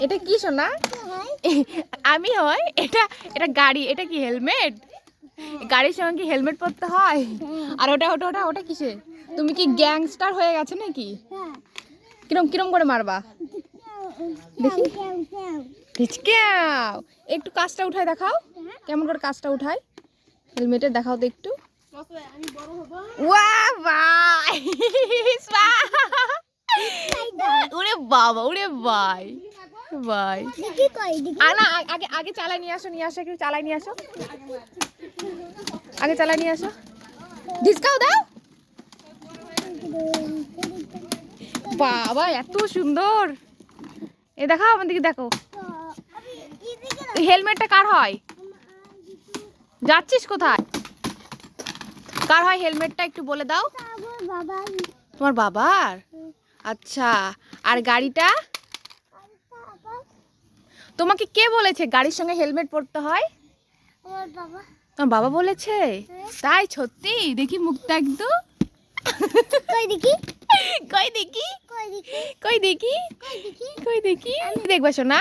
এটা কি সোনা? আমি হয় এটা? এটা গাড়ি, এটা কি হেলমেট? গাড়ির সঙ্গে কি হেলমেট পরতে হয়? আর ওটা ওটা ওটা ওটা কিসে? তুমি কি গ্যাংস্টার হয়ে গেছো নাকি? কিরম কিরম করে মারবা দেখি? হিচকাও। একটু কাজটা উঠায় দেখাও, কেমন করে কাজটা উঠায় হেলমেটের, দেখাও তো একটু। ওয়া ভাই, ওরে বাবা, ওরে ভাই ভাই। আনা আগে আগে চালাই নিয়ে আসো, নিয়ে আসো, একটু চালাই নিয়ে আসো, আগে চালাই নিয়ে আসো। ডিসকাউ দাও। বাবা এত সুন্দর। এ দেখাও আমার দিকে, দেখো। হেলমেটটা কার হয়? যাচ্ছিস কোথায়? কার হয় হেলমেটটা একটু বলে দাও। তোমার বাবার? আচ্ছা। আর গাড়িটা? তোমাকে কে বলেছে গাড়ির সঙ্গে হেলমেট পরতে হয়? তোমার বাবা বলেছে? তাই? সত্যি? দেখি মুখটা একদম। কই দেখি, কই দেখি, কই দেখি, কই দেখি, কই দেখি, দেখবা শোনা।